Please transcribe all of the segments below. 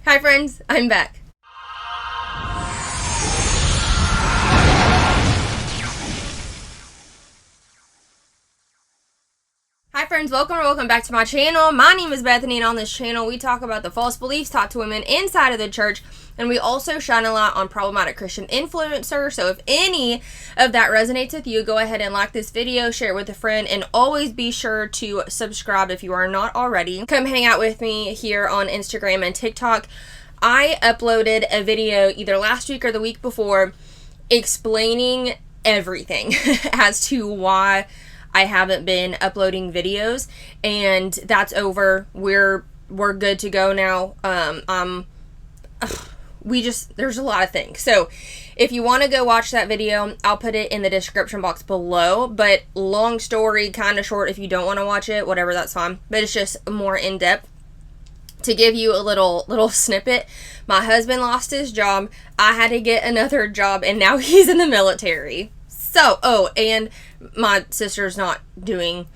Hi friends, I'm back. Hi friends, welcome back to my channel. My name is Bethany, and on this channel we talk about the false beliefs taught to women inside of the church, and we also shine a light on problematic Christian influencers. So if any of that resonates with you, go ahead and like this video, share it with a friend, and always be sure to subscribe if you are not already. Come hang out with me here on Instagram and TikTok. I uploaded a video either last week or the week before explaining everything as to why I haven't been uploading videos, and that's over. We're good to go now. There's a lot of things. So if you want to go watch that video, I'll put it in the description box below, but long story, kind of short. If you don't want to watch it, whatever, that's fine, but it's just more in depth. To give you a little snippet, my husband lost his job. I had to get another job, and now he's in the military. So, and my sister's not doing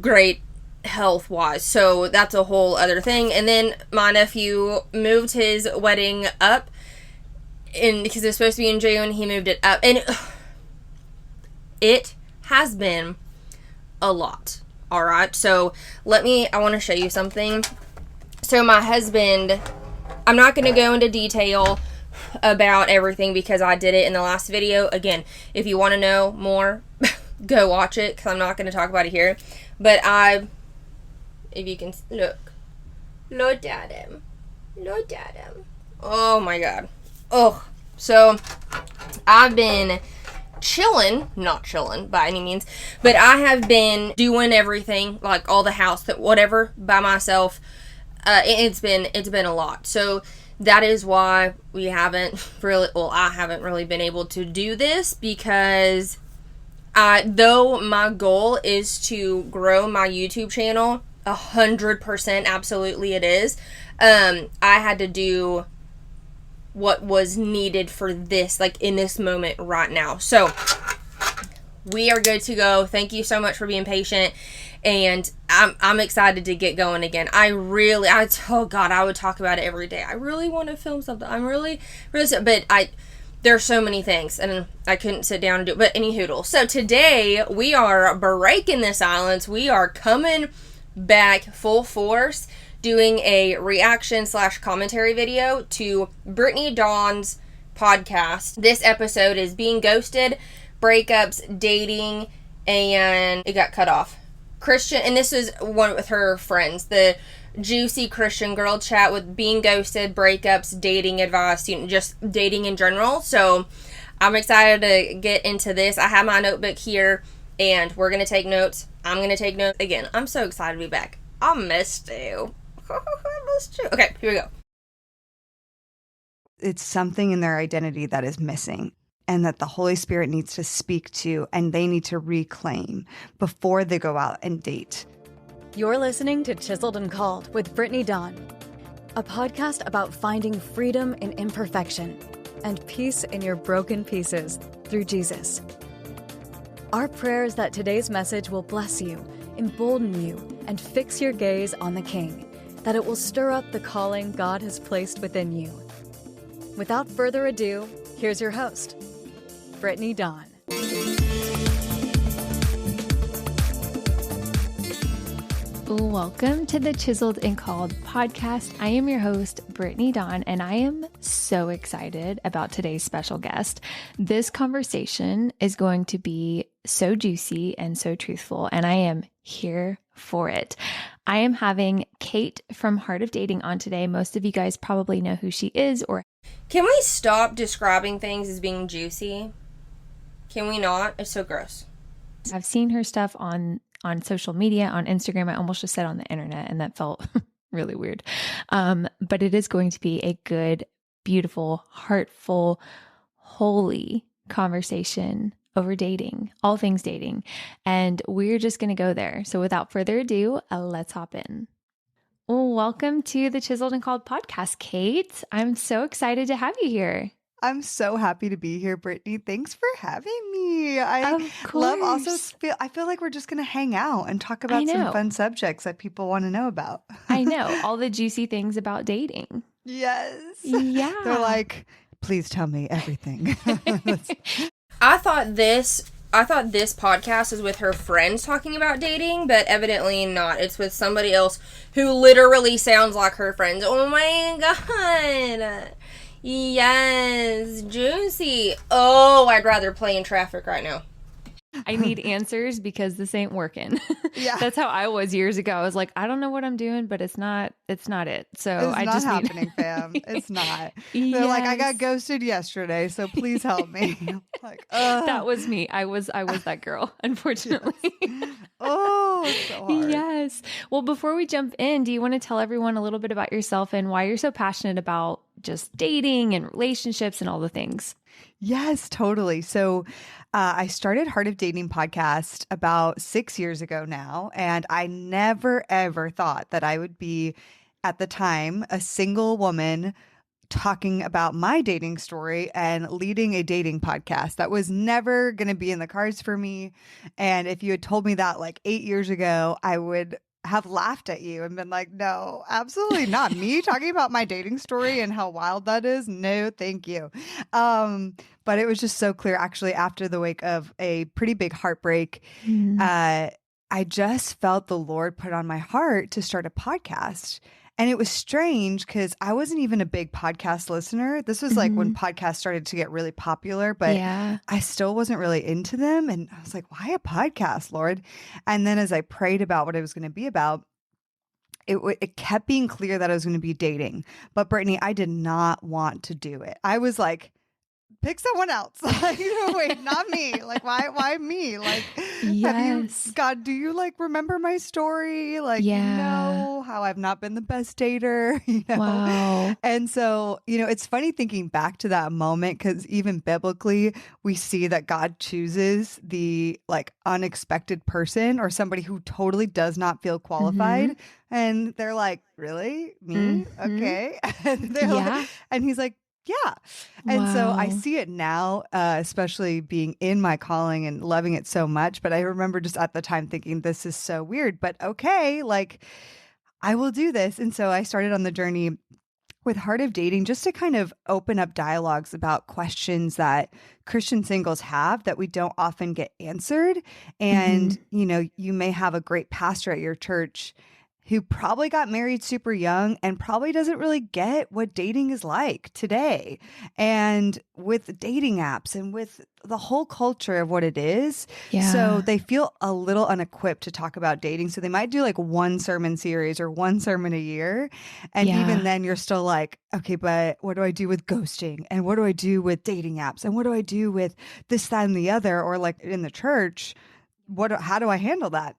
great health-wise, so that's a whole other thing. And then my nephew moved his wedding up, and because it was supposed to be in June, he moved it up, and it has been a lot. All right, so I want to show you something. So my husband, I'm not going to go into detail about everything because I did it in the last video. Again, if you want to know more, go watch it because I'm not going to talk about it here. But if you can look at him. Oh my God. Oh, so I've been not chilling by any means, but I have been doing everything, like all the house, whatever, by myself. It's been a lot. So that is why I haven't really been able to do this, because though my goal is to grow my YouTube channel 100%, absolutely it is, I had to do what was needed for this, like in this moment right now. So we are good to go. Thank you so much for being patient. And I'm excited to get going again. Oh God, I would talk about it every day. I really want to film something. I'm really, but there's so many things, and I couldn't sit down and do it. But any hoodle. So today we are breaking the silence. We are coming back full force, doing a reaction/commentary video to Brittanydawn's podcast. This episode is being ghosted, breakups, dating, and it got cut off. Christian, and this is one with her friends, the juicy Christian girl chat with being ghosted, breakups, dating advice, just dating in general. So I'm excited to get into this. I have my notebook here, and we're going to take notes. I'm going to take notes. Again, I'm so excited to be back. I missed you. I missed you. Okay, here we go. It's something in their identity that is missing, and that the Holy Spirit needs to speak to, and they need to reclaim before they go out and date. You're listening to Chiseled and Called with Brittanydawn, a podcast about finding freedom in imperfection and peace in your broken pieces through Jesus. Our prayer is that today's message will bless you, embolden you, and fix your gaze on the King, that it will stir up the calling God has placed within you. Without further ado, here's your host, Brittanydawn. Welcome to the Chiseled and Called podcast. I am your host, Brittanydawn, and I am so excited about today's special guest. This conversation is going to be so juicy and so truthful, and I am here for it. I am having Kate from Heart of Dating on today. Most of you guys probably know who she is. Or can we stop describing things as being juicy? Can we not? It's so gross. I've seen her stuff on social media, on Instagram. I almost just said on the internet, and that felt really weird. But it is going to be a good, beautiful, heartful, holy conversation over dating, all things dating. And we're just going to go there. So without further ado, let's hop in. Well, welcome to the Chiseled and Called podcast, Kate. I'm so excited to have you here. I'm so happy to be here, Brittany. Thanks for having me. I feel like we're just going to hang out and talk about some fun subjects that people want to know about. I know, all the juicy things about dating. Yes. Yeah. They're like, please tell me everything. I thought this podcast is with her friends talking about dating, but evidently not. It's with somebody else who literally sounds like her friends. Oh my god. Yes, juicy. Oh, I'd rather play in traffic right now. I need answers because this ain't working. Yeah. That's how I was years ago. I was like, I don't know what I'm doing, but it's not it. So It's I not just happening, fam. It's not. Yes. They're like, I got ghosted yesterday, so please help me. Like, that was me. I was that girl, unfortunately. Yes. Oh, it's so hard. Yes. Well, before we jump in, do you want to tell everyone a little bit about yourself and why you're so passionate about just dating and relationships and all the things? Yes, totally. So I started Heart of Dating podcast about 6 years ago now, and I never, ever thought that I would be, at the time, a single woman talking about my dating story and leading a dating podcast. That was never going to be in the cards for me. And if you had told me that like 8 years ago, I would have laughed at you and been like, no, absolutely not. Me talking about my dating story and how wild that is. No, thank you. But it was just so clear, actually, after the wake of a pretty big heartbreak, I just felt the Lord put on my heart to start a podcast. And it was strange because I wasn't even a big podcast listener. This was like when podcasts started to get really popular, but I still wasn't really into them. And I was like, why a podcast, Lord? And then as I prayed about what it was going to be about, it kept being clear that I was going to be dating. But Brittany, I did not want to do it. I was like, pick someone else. Like, wait, not me. Like, why me? Like, God, do you like remember my story? Like, how I've not been the best dater, Wow. And so, it's funny thinking back to that moment, because even biblically, we see that God chooses the like unexpected person or somebody who totally does not feel qualified. And they're like, really? Me? Okay. And they're like, and he's like, yeah. And so I see it now, especially being in my calling and loving it so much. But I remember just at the time thinking, this is so weird, but okay, like I will do this. And so I started on the journey with Heart of Dating just to kind of open up dialogues about questions that Christian singles have that we don't often get answered. And, you may have a great pastor at your church who probably got married super young and probably doesn't really get what dating is like today. And with dating apps and with the whole culture of what it is. So they feel a little unequipped to talk about dating. So they might do like one sermon series or one sermon a year. And even then you're still like, okay, but what do I do with ghosting? And what do I do with dating apps? And what do I do with this, that, and the other? Or like in the church, how do I handle that?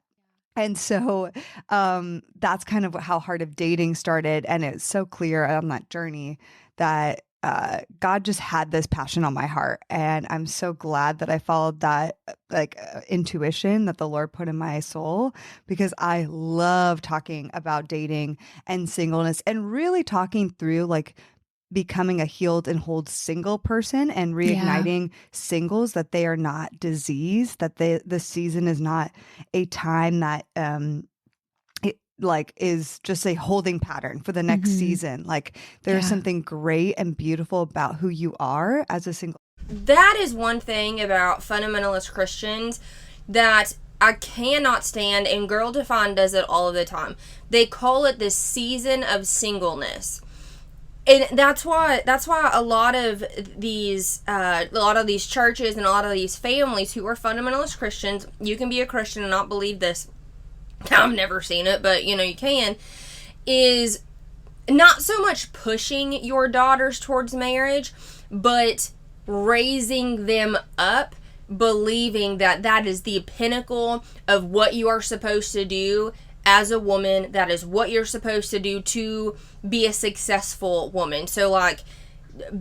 And so that's kind of how Heart of Dating started. And it's so clear on that journey that God just had this passion on my heart. And I'm so glad that I followed that intuition that the Lord put in my soul, because I love talking about dating and singleness and really talking through like becoming a healed and whole single person and reigniting singles, that they are not diseased, that the season is not a time that it like is just a holding pattern for the next season. Like there's something great and beautiful about who you are as a single. That is one thing about fundamentalist Christians that I cannot stand, and Girl Defined does it all of the time. They call it this season of singleness. And that's why a lot of these churches and a lot of these families who are fundamentalist Christians, you can be a Christian and not believe this. I've never seen it, but you can, is not so much pushing your daughters towards marriage, but raising them up, believing that that is the pinnacle of what you are supposed to do as a woman. That is what you're supposed to do to be a successful woman. So like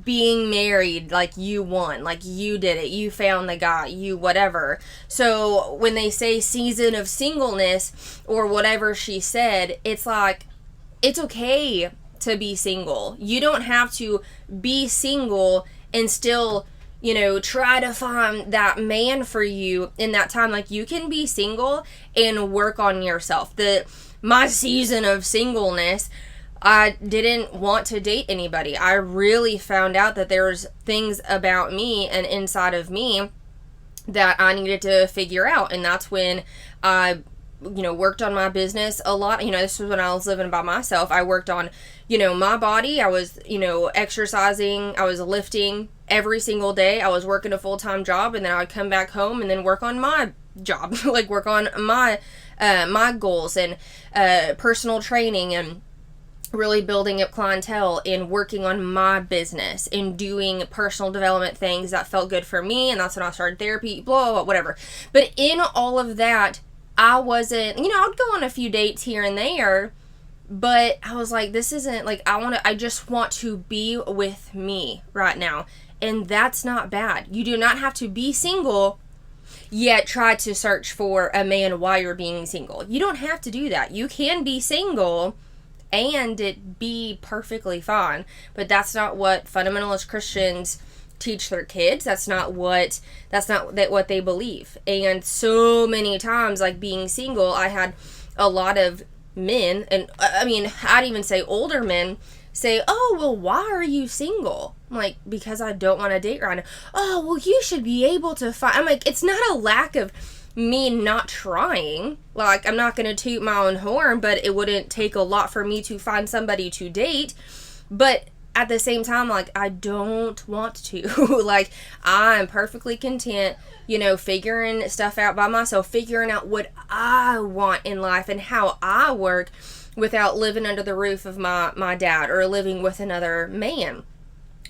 being married, like you won, like you did it, you found the guy, you whatever. So when they say season of singleness or whatever she said, it's like, it's okay to be single. You don't have to be single and still, try to find that man for you in that time. Like you can be single and work on yourself. My season of singleness, I didn't want to date anybody. I really found out that there was things about me and inside of me that I needed to figure out. And that's when I, worked on my business a lot. This was when I was living by myself. I worked on, my body. I was, exercising. I was lifting every single day. I was working a full-time job, and then I would come back home and then work on my job, like work on my goals and personal training, and really building up clientele and working on my business and doing personal development things that felt good for me. And that's when I started therapy, blah, blah, blah, whatever. But in all of that, I wasn't, I'd go on a few dates here and there, but I was like, this isn't like, I just want to be with me right now. And that's not bad. You do not have to be single yet try to search for a man while you're being single. You don't have to do that. You can be single and it be perfectly fine, but that's not what fundamentalist Christians teach their kids. That's not what they believe. And so many times, like being single, I had a lot of men, and I mean, I'd even say older men, say, oh, well, why are you single? I'm like, because I don't want to date right now. Oh, well, you should be able to find. I'm like, it's not a lack of me not trying. Like, I'm not going to toot my own horn, but it wouldn't take a lot for me to find somebody to date. But at the same time, like, I don't want to. Like, I'm perfectly content, figuring stuff out by myself, figuring out what I want in life and how I work without living under the roof of my dad or living with another man.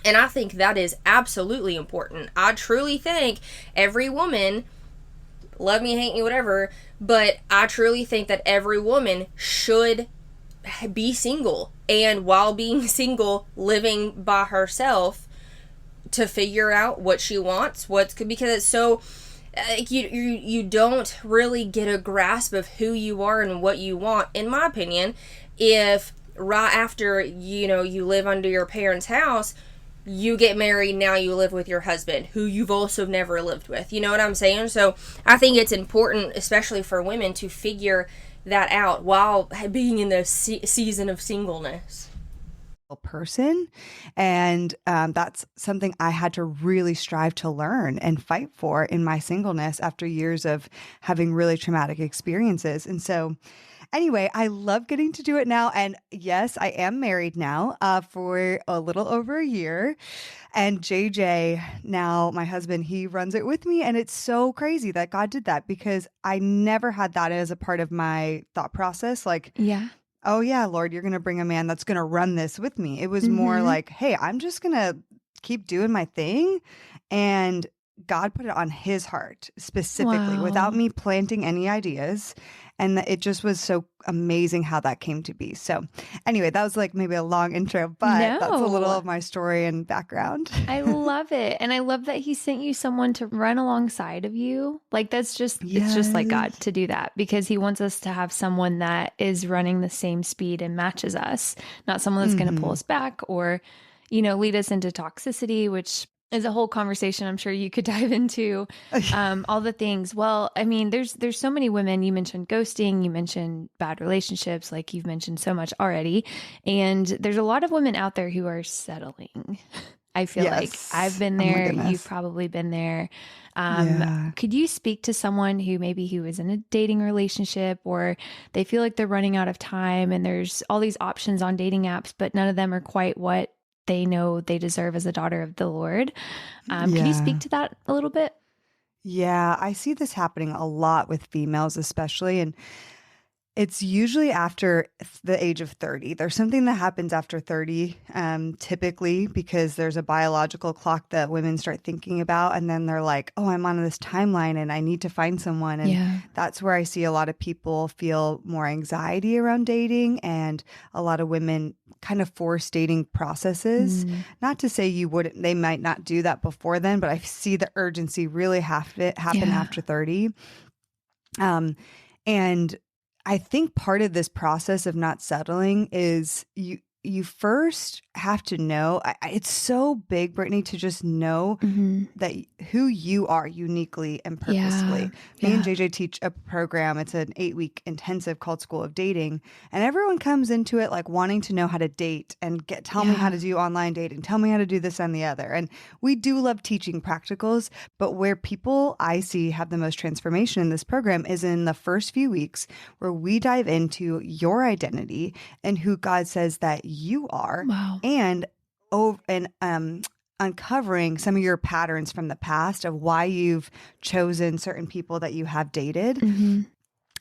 And I think that is absolutely important. I truly think every woman, love me, hate me, whatever, but I truly think that every woman should be single, and while being single, living by herself to figure out what she wants, because it's so, you don't really get a grasp of who you are and what you want, in my opinion, if right after, you live under your parents' house, you get married, now you live with your husband, who you've also never lived with. You know what I'm saying? So I think it's important, especially for women, to figure that out while being in the season of singleness. Person. And that's something I had to really strive to learn and fight for in my singleness after years of having really traumatic experiences. And so anyway, I love getting to do it now. And yes, I am married now for a little over a year. And JJ, now my husband, he runs it with me. And it's so crazy that God did that, because I never had that as a part of my thought process. Like, yeah. Oh yeah, Lord, you're going to bring a man that's going to run this with me. It was more like, hey, I'm just going to keep doing my thing. And God put it on his heart specifically without me planting any ideas. And it just was so amazing how that came to be. So anyway, that was like maybe a long intro, but that's a little of my story and background. I love it. And I love that he sent you someone to run alongside of you. Like, that's just, it's just like God to do that, because he wants us to have someone that is running the same speed and matches us, not someone that's going to pull us back or, lead us into toxicity, which is a whole conversation I'm sure you could dive into, all the things. Well, I mean, there's so many women. You mentioned ghosting, you mentioned bad relationships, like you've mentioned so much already. And there's a lot of women out there who are settling. I feel like I've been there. You've probably been there. Could you speak to someone who is in a dating relationship, or they feel like they're running out of time and there's all these options on dating apps, but none of them are quite what they know they deserve as a daughter of the Lord? Can you speak to that a little bit? Yeah, I see this happening a lot with females, especially. And it's usually after the age of 30. There's something that happens after 30, typically, because there's a biological clock that women start thinking about. And then they're like, oh, I'm on this timeline and I need to find someone. And that's where I see a lot of people feel more anxiety around dating, and a lot of women kind of force dating processes. Not to say they might not do that before then, but I see the urgency really happen after 30. And I think part of this process of not settling is you first have to know, it's so big, Brittany, to just know that who you are uniquely and purposefully. Me and JJ teach a program. It's an 8-week intensive called School of Dating. And everyone comes into it like wanting to know how to date and tell me how to do online dating, tell me how to do this and the other. And we do love teaching practicals, but where people I see have the most transformation in this program is in the first few weeks where we dive into your identity and who God says that you are, and uncovering some of your patterns from the past of why you've chosen certain people that you have dated, and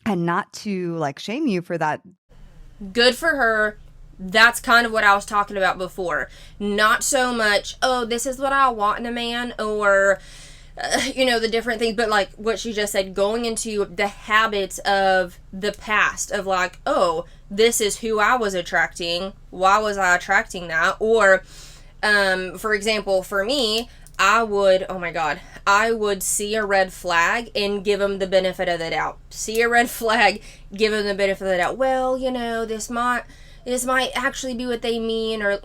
not to like shame you for that. Good for her. That's kind of what I was talking about before. Not so much, oh, this is what I want in a man, or the different things, but like what she just said, going into the habits of the past of like, oh, this is who I was attracting. Why was I attracting that? Or, for example, for me, I would see a red flag and give him the benefit of the doubt. See a red flag, give him the benefit of the doubt. Well, this might actually be what they mean, or,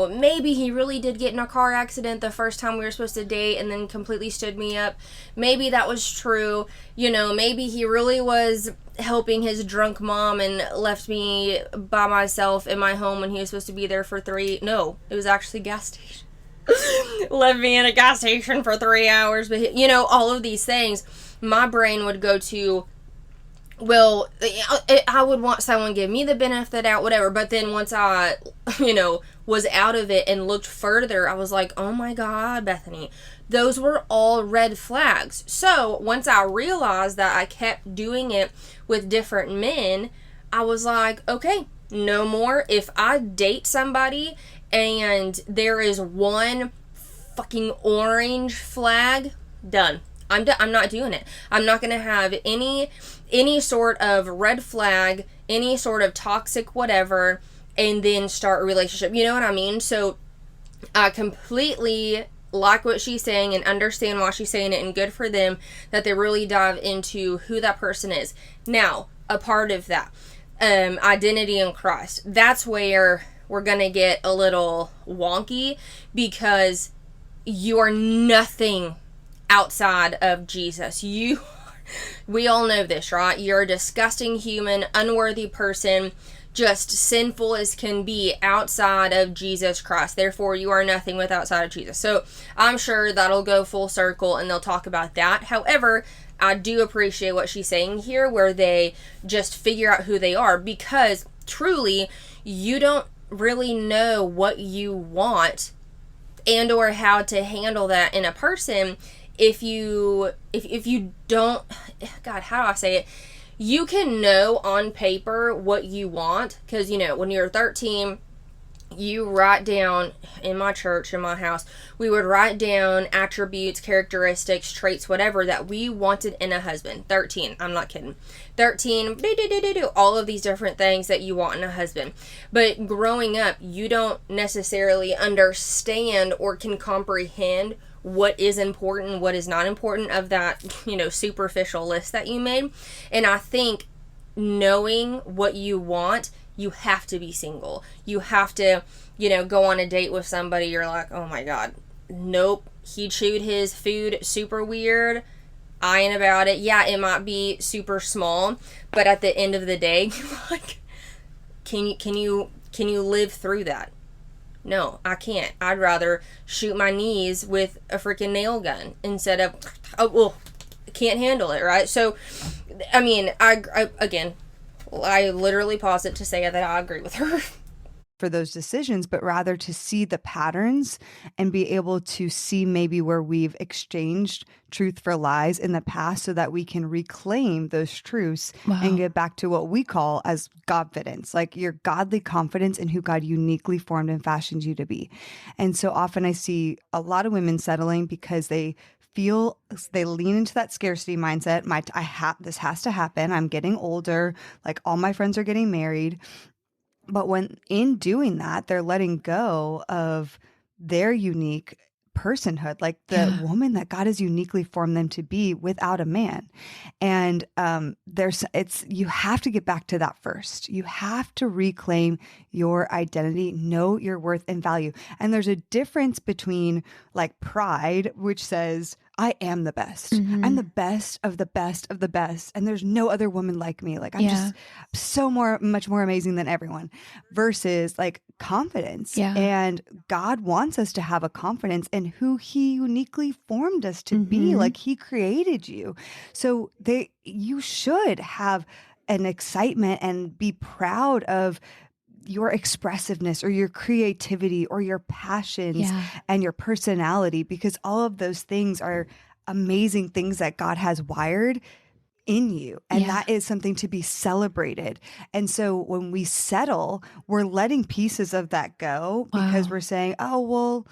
maybe he really did get in a car accident the first time we were supposed to date and then completely stood me up. Maybe that was true. Maybe he really was helping his drunk mom and left me by myself in my home when he was supposed to be there for 3. No, it was actually gas station. Left me in a gas station for 3 hours. But, all of these things, my brain would go to, well, I would want someone to give me the benefit of the doubt, whatever. But then once I, was out of it and looked further, I was like, oh my God, Bethany, those were all red flags. So once I realized that I kept doing it with different men, I was like, okay, no more. If I date somebody and there is one fucking orange flag, done. I'm not doing it. I'm not going to have any sort of red flag, any sort of toxic whatever, and then start a relationship. You know what I mean? So I completely like what she's saying and understand why she's saying it, and good for them that they really dive into who that person is. Now, a part of that, identity in Christ, that's where we're going to get a little wonky, because you are nothing outside of Jesus. We all know this, right? You're a disgusting human, unworthy person, just sinful as can be outside of Jesus Christ. Therefore, you are nothing with outside of Jesus. So I'm sure that'll go full circle and they'll talk about that. However, I do appreciate what she's saying here, where they just figure out who they are, because truly you don't really know what you want and or how to handle that in a person if you don't, God, how do I say it? You can know on paper what you want, because, when you're 13, you write down, in my church, in my house, we would write down attributes, characteristics, traits, whatever, that we wanted in a husband. 13, I'm not kidding. 13, all of these different things that you want in a husband. But growing up, you don't necessarily understand or can comprehend what is important, what is not important of that, superficial list that you made. And I think knowing what you want, you have to be single. You have to, go on a date with somebody. You're like, oh my God, nope. He chewed his food super weird. I ain't about it. Yeah, it might be super small, but at the end of the day, like, can you live through that? No, I can't. I'd rather shoot my knees with a freaking nail gun instead of, can't handle it, right? So, I mean, I literally paused it to say that I agree with her. For those decisions, but rather to see the patterns and be able to see maybe where we've exchanged truth for lies in the past, so that we can reclaim those truths and get back to what we call as Godfidence, like your godly confidence in who God uniquely formed and fashioned you to be. And so often I see a lot of women settling because they lean into that scarcity mindset. This has to happen. I'm getting older. Like, all my friends are getting married. But when in doing that, they're letting go of their unique personhood, like the woman that God has uniquely formed them to be without a man. And you have to get back to that first. You have to reclaim your identity, know your worth and value. And there's a difference between like pride, which says, I am the best. I'm the best of the best of the best. And there's no other woman like me. Like I'm just much more amazing than everyone, versus like confidence. And God wants us to have a confidence in who he uniquely formed us to be. Like he created you. So you should have an excitement and be proud of your expressiveness or your creativity or your passions and your personality, because all of those things are amazing things that God has wired in you. And that is something to be celebrated. And so when we settle, we're letting pieces of that go because we're saying, oh, well,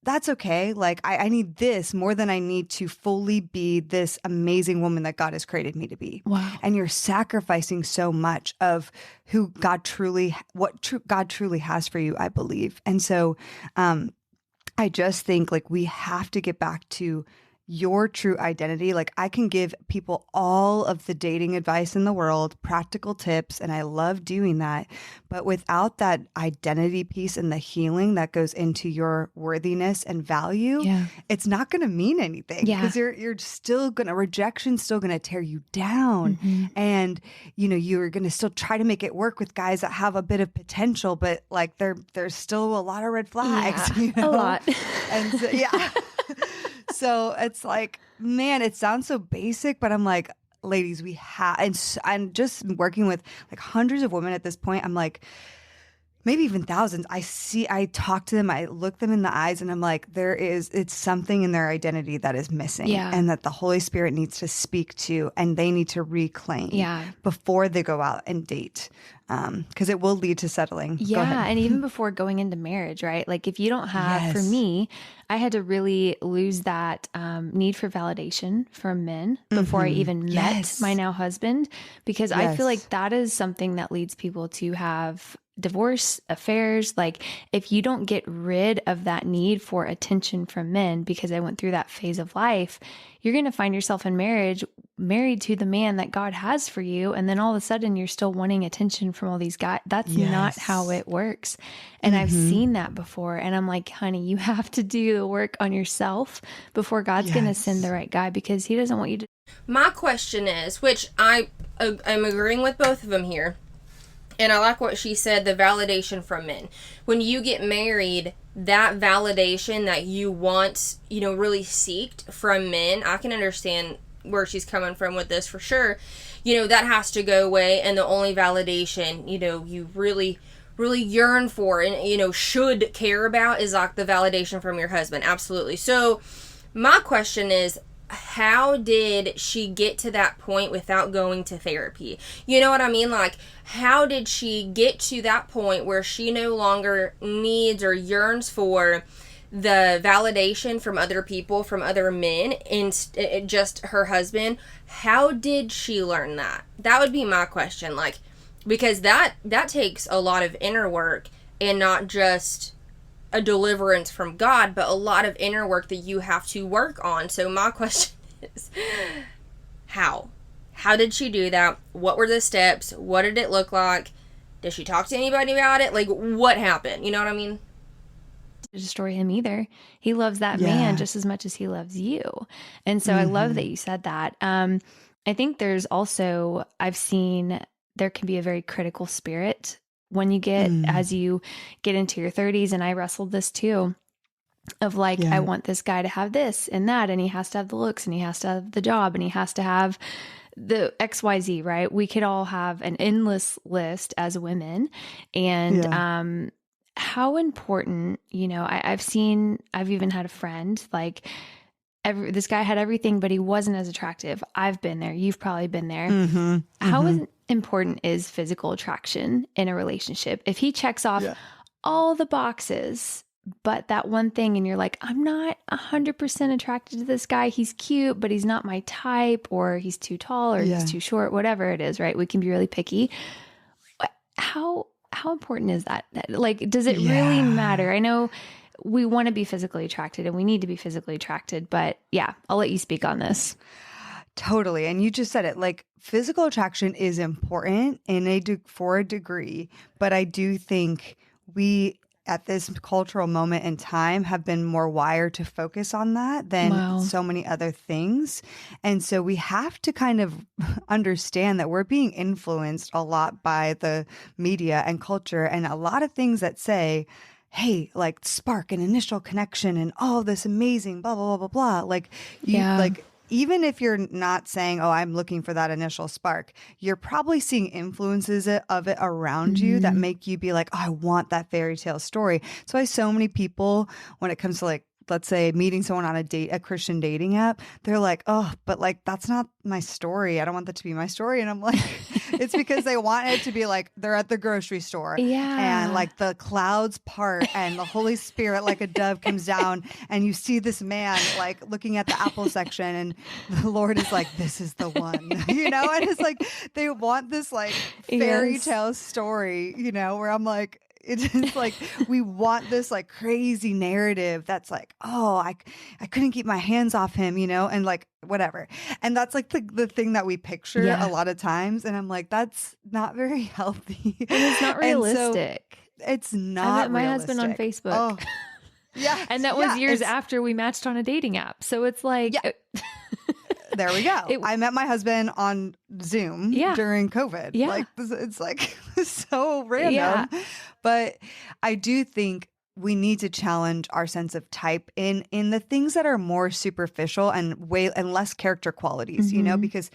that's okay. Like I need this more than I need to fully be this amazing woman that God has created me to be. And you're sacrificing so much of who God truly has for you, I believe. And so I just think like we have to get back to your true identity. Like I can give people all of the dating advice in the world, practical tips, and I love doing that. But without that identity piece and the healing that goes into your worthiness and value, it's not going to mean anything, because you're still going to, rejection's still going to tear you down. And, you know, you're going to still try to make it work with guys that have a bit of potential, but like there's still a lot of red flags. You know? A lot. And so, so it's like, man, it sounds so basic, but I'm like, ladies, we have, and I'm just working with like hundreds of women at this point. I'm like, maybe even thousands. I talk to them, I look them in the eyes, and I'm like, it's something in their identity that is missing, and that the Holy Spirit needs to speak to, and they need to reclaim before they go out and date. Because it will lead to settling. And even before going into marriage, right? Like if you don't have, for me, I had to really lose that need for validation from men before I even met my now husband, because I feel like that is something that leads people to have divorce, affairs. Like if you don't get rid of that need for attention from men, because I went through that phase of life, you're going to find yourself in marriage, married to the man that God has for you. And then all of a sudden you're still wanting attention from all these guys. That's not how it works. And I've seen that before. And I'm like, honey, you have to do the work on yourself before God's going to send the right guy, because he doesn't want you to. My question is, which I'm agreeing with both of them here, and I like what she said, the validation from men. When you get married, that validation that you want, you know, really seeked from men, I can understand where she's coming from with this for sure. You know, that has to go away, and the only validation, you know, you really yearn for and, you know, should care about is like the validation from your husband. Absolutely. So my question is, how did she get to that point without going to therapy? You know what I mean? Like, how did she get to that point where she no longer needs or yearns for the validation from other people, from other men, and just her husband? How did she learn that? That would be my question. Like, because that takes a lot of inner work, and not just a deliverance from God, but a lot of inner work that you have to work on. So my question is, how did she do that? What were the steps? What did it look like? Did she talk to anybody about it? Like, what happened? You know what I mean? Destroy him either. He loves that man just as much as he loves you. And so I love that you said that. I think there's also, I've seen there can be a very critical spirit when you get, as you get into your 30s, and I wrestled this too, of like, I want this guy to have this and that, and he has to have the looks, and he has to have the job, and he has to have the XYZ, right? We could all have an endless list as women. And how important, you know, I've even had a friend, like, this guy had everything, but he wasn't as attractive. I've been there. You've probably been there. How important is physical attraction in a relationship? If he checks off all the boxes, but that one thing, and you're like, I'm not 100% attracted to this guy. He's cute, but he's not my type, or he's too tall, or he's too short, whatever it is, right? We can be really picky. How important is that? Like, does it really matter? I know we want to be physically attracted and we need to be physically attracted. But yeah, I'll let you speak on this. Totally. And you just said it, like physical attraction is important for a degree, but I do think we at this cultural moment in time have been more wired to focus on that than so many other things. And so we have to kind of understand that we're being influenced a lot by the media and culture and a lot of things that say, hey, like spark an initial connection and all this amazing blah, blah, blah, blah, blah. Like even if you're not saying, oh, I'm looking for that initial spark, you're probably seeing influences of it around you that make you be like, oh, I want that fairy tale story. That's why so many people, when it comes to like, let's say meeting someone on a Christian dating app, they're like, oh, but like, that's not my story. I don't want that to be my story. And I'm like, it's because they want it to be like, they're at the grocery store and like the clouds part and the Holy Spirit, like a dove comes down and you see this man like looking at the apple section and the Lord is like, this is the one, you know? And it's like, they want this like fairy tale story, you know, where I'm like, it's like we want this like crazy narrative that's like, oh, I couldn't keep my hands off him, you know, and like whatever. And that's like the thing that we picture a lot of times. And I'm like, that's not very healthy. And it's not realistic. So it's not. I met my husband on Facebook. Oh, yeah. And that was years after we matched on a dating app. So it's like... There we go. I met my husband on Zoom during COVID. Yeah. Like, it's like so random. Yeah. But I do think we need to challenge our sense of type in the things that are more superficial and less character qualities, you know, because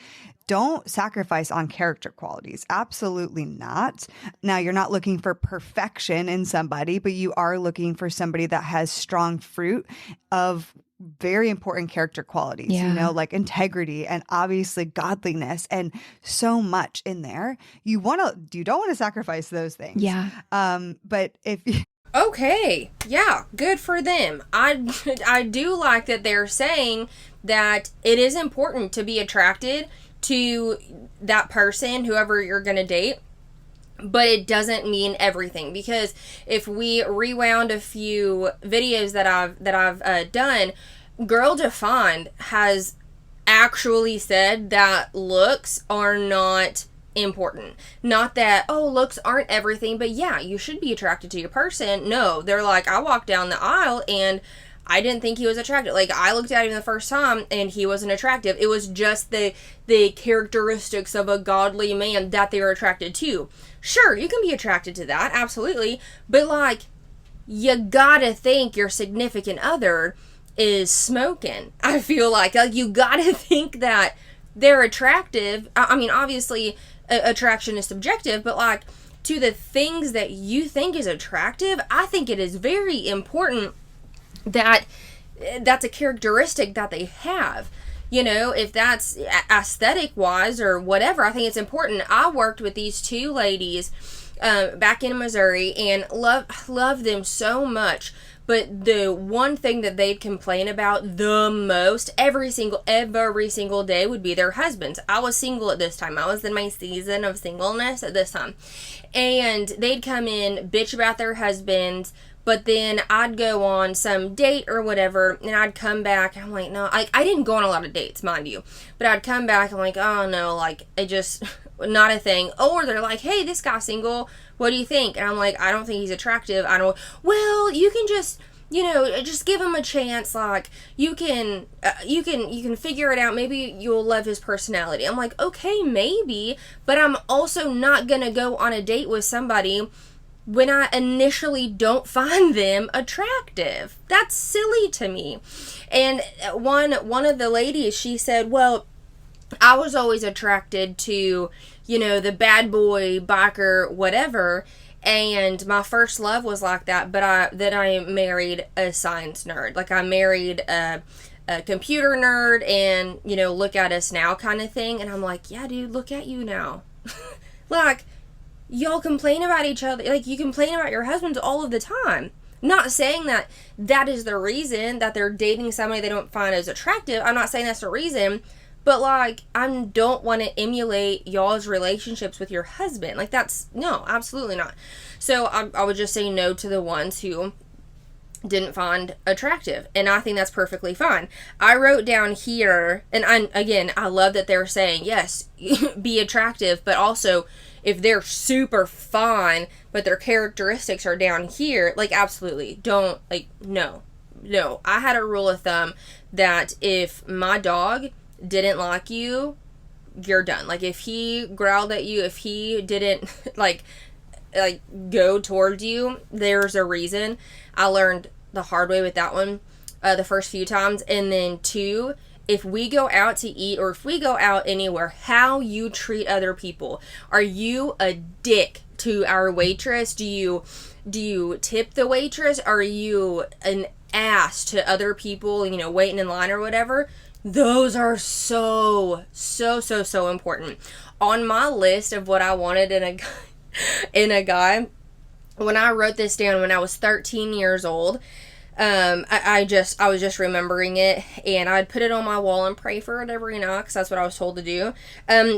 don't sacrifice on character qualities. Absolutely not. Now, you're not looking for perfection in somebody, but you are looking for somebody that has strong fruit of very important character qualities, you know, like integrity and obviously godliness and so much in there. You don't want to sacrifice those things. Yeah. But if okay, yeah, good for them. I do like that they're saying that it is important to be attracted to that person, whoever you're going to date. But it doesn't mean everything, because if we rewound a few videos that I've done, Girl Defined has actually said that looks are not important. Not that, oh, looks aren't everything, but yeah, you should be attracted to your person. No, they're like, I walked down the aisle and I didn't think he was attractive. Like, I looked at him the first time and he wasn't attractive. It was just the characteristics of a godly man that they were attracted to. Sure, you can be attracted to that, absolutely. But, like, you gotta think your significant other is smoking. I feel like you gotta think that they're attractive. I mean, obviously, attraction is subjective, but, like, to the things that you think is attractive, I think it is very important that that's a characteristic that they have. You know, if that's aesthetic wise or whatever, I think it's important. I worked with these two ladies back in Missouri and love them so much. But the one thing that they'd complain about the most every single day would be their husbands. I was single at this time. I was in my season of singleness at this time. And they'd come in, bitch about their husbands. But then I'd go on some date or whatever, and I'd come back, and I'm like, no, I didn't go on a lot of dates, mind you. But I'd come back, I'm like, oh, no, like, it just, not a thing. Or they're like, hey, this guy's single, what do you think? And I'm like, I don't think he's attractive. Well, you can just, you know, just give him a chance. Like, you can figure it out. Maybe you'll love his personality. I'm like, okay, maybe, but I'm also not going to go on a date with somebody when I initially don't find them attractive. That's silly to me. And one of the ladies, she said, well, I was always attracted to, you know, the bad boy, biker, whatever, and my first love was like that, but I married a science nerd. Like, I married a computer nerd, and, you know, look at us now kind of thing. And I'm like, yeah, dude, look at you now. Like, y'all complain about each other. Like, you complain about your husbands all of the time. Not saying that is the reason that they're dating somebody they don't find as attractive. I'm not saying that's the reason. But, like, I don't want to emulate y'all's relationships with your husband. Like, no, absolutely not. So I would just say no to the ones who didn't find attractive, and I think that's perfectly fine. I wrote down here, and I love that they're saying yes, be attractive, but also if they're super fine but their characteristics are down here, like, absolutely don't, like, no. I had a rule of thumb that if my dog didn't like you, you're done. Like, if he growled at you, if he didn't like go towards you, there's a reason. I learned the hard way with that one the first few times. And then 2, if we go out to eat or if we go out anywhere, how you treat other people. Are you a dick to our waitress? Do you tip the waitress? Are you an ass to other people, you know, waiting in line or whatever? Those are so important. On my list of what I wanted in a guy, when I wrote this down when I was 13 years old, I was just remembering it, and I'd put it on my wall and pray for it every night because that's what I was told to do.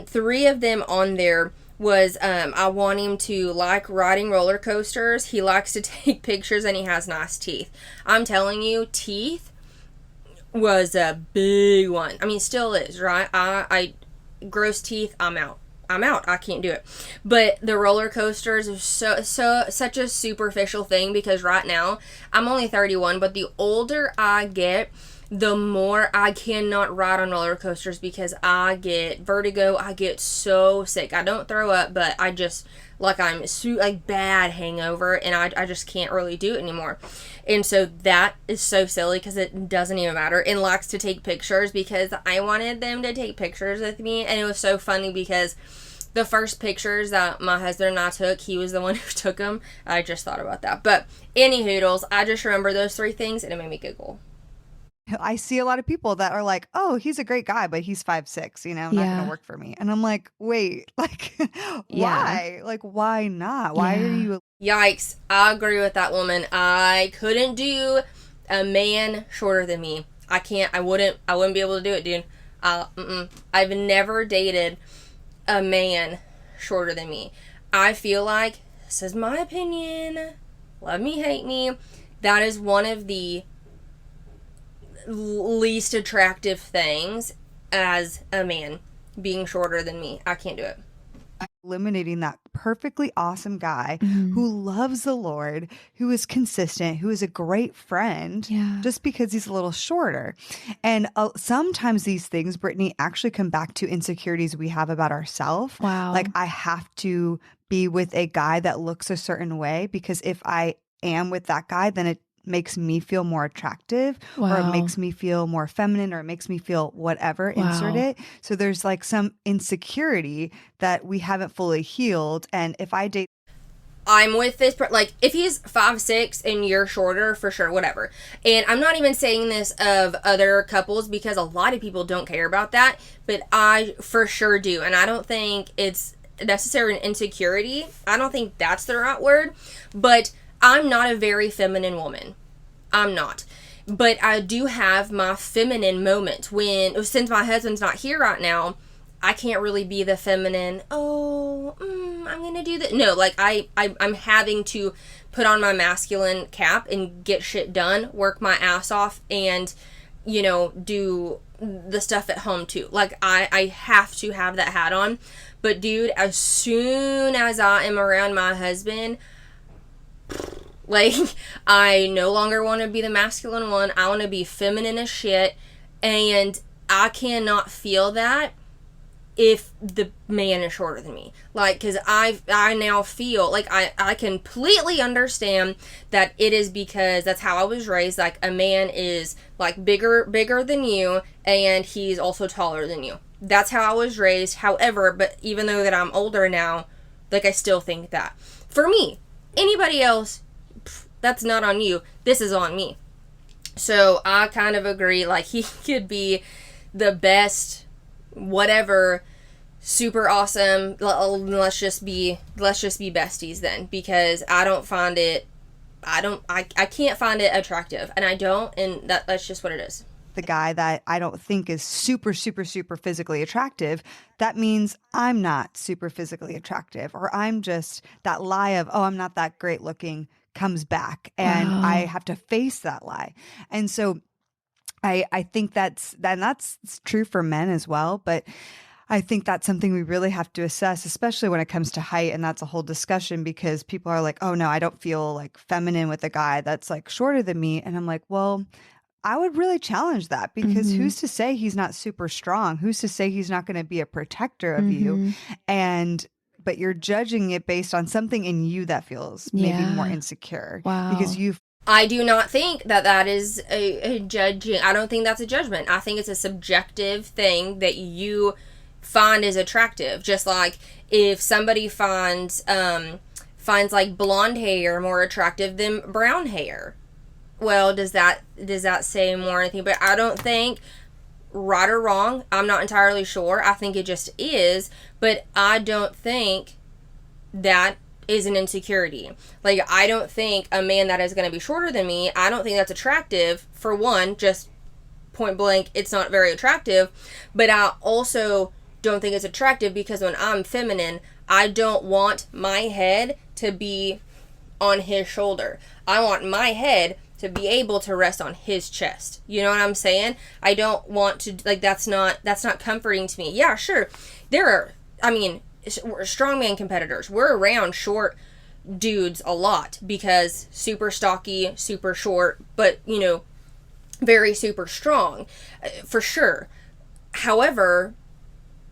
3 of them on there was I want him to like riding roller coasters. He likes to take pictures, and he has nice teeth. I'm telling you, teeth was a big one. I mean, still is, right? I gross teeth, I'm out. I can't do it. But the roller coasters are such a superficial thing, because right now I'm only 31, but the older I get, the more I cannot ride on roller coasters because I get vertigo. I get so sick. I don't throw up, but I just, like, I'm like bad hangover, and I just can't really do it anymore. And so that is so silly because it doesn't even matter. And likes to take pictures because I wanted them to take pictures with me. And it was so funny because the first pictures that my husband and I took, he was the one who took them. I just thought about that. But any hoodles, I just remember those 3 things, and it made me giggle. I see a lot of people that are like, oh, he's a great guy, but he's 5'6", you know, not going to work for me. And I'm like, wait, like, why? Like, why not? Why are you? Yikes. I agree with that woman. I couldn't do a man shorter than me. I wouldn't be able to do it, dude. I've never dated a man shorter than me. I feel like, this is my opinion, love me, hate me, that is one of the least attractive things as a man, being shorter than me. I can't do it. Eliminating that perfectly awesome guy who loves the Lord, who is consistent, who is a great friend, just because he's a little shorter. And sometimes these things, Brittany, actually come back to insecurities we have about ourselves. Wow. Like, I have to be with a guy that looks a certain way, because if I am with that guy, then it makes me feel more attractive, or it makes me feel more feminine, or it makes me feel whatever, insert it. So there's like some insecurity that we haven't fully healed. And if I date, I'm with this, like, if he's 5'6" and you're shorter, for sure, whatever. And I'm not even saying this of other couples, because a lot of people don't care about that, but I for sure do. And I don't think it's necessarily an insecurity. I don't think that's the right word, but I'm not a very feminine woman. I'm not. But I do have my feminine moment since my husband's not here right now, I can't really be the feminine, I'm going to do that. No, like, I'm having to put on my masculine cap and get shit done, work my ass off, and, you know, do the stuff at home too. Like, I have to have that hat on. But dude, as soon as I am around my husband, like, I no longer want to be the masculine one. I want to be feminine as shit. And I cannot feel that if the man is shorter than me. Like, because I now feel like I completely understand that it is because that's how I was raised. Like, a man is like bigger than you, and he's also taller than you. That's how I was raised. However, but even though that I'm older now, like, I still think that. For me, anybody else, that's not on you. This is on me. So I kind of agree. Like, he could be the best, whatever, super awesome. Let's just be besties then, because I can't find it attractive, and I don't, and that's just what it is. The guy that I don't think is super, super, super physically attractive, that means I'm not super physically attractive, or I'm just that lie of, oh, I'm not that great looking, comes back, and I Wow. have to face that lie. And so I think that's true for men as well, but I think that's something we really have to assess, especially when it comes to height. And that's a whole discussion, because people are like, oh no, I don't feel like feminine with a guy that's like shorter than me. And I'm like, well, I would really challenge that, because Mhm. who's to say he's not super strong? Who's to say he's not going to be a protector of you? Mhm. But you're judging it based on something in you that feels maybe more Yeah. insecure, because Wow. you I do not think that that is a judging. I don't think that's a judgment. I think it's a subjective thing that you find is attractive. Just like if somebody finds like blonde hair more attractive than brown hair. Well, does that say more anything? But I don't think, right or wrong, I'm not entirely sure. I think it just is, but I don't think that is an insecurity. Like, I don't think a man that is going to be shorter than me, I don't think that's attractive. For one, just point blank, it's not very attractive. But I also don't think it's attractive because when I'm feminine, I don't want my head to be on his shoulder. I want my head to be able to rest on his chest. You know what I'm saying? I don't want to, like, that's not comforting to me. Yeah, sure. There are, I mean, we're strongman competitors. We're around short dudes a lot because super stocky, super short, but, you know, very super strong, for sure. However,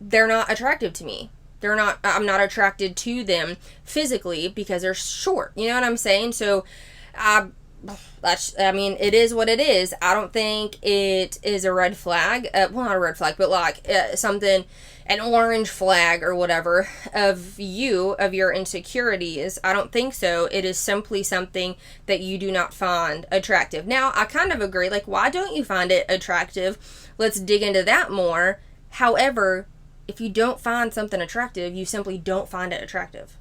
they're not attractive to me. I'm not attracted to them physically because they're short. You know what I'm saying? So, it is what it is. I don't think it is a red flag. Well, not a red flag, but like something, an orange flag or whatever of your insecurities. I don't think so. It is simply something that you do not find attractive. Now, I kind of agree. Like, why don't you find it attractive? Let's dig into that more. However, if you don't find something attractive, you simply don't find it attractive.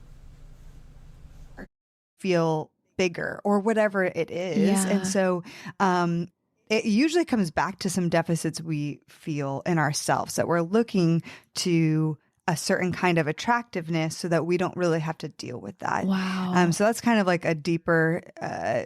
feel bigger or whatever it is. Yeah. And so it usually comes back to some deficits we feel in ourselves, that we're looking to a certain kind of attractiveness so that we don't really have to deal with that. Wow. So that's kind of like a deeper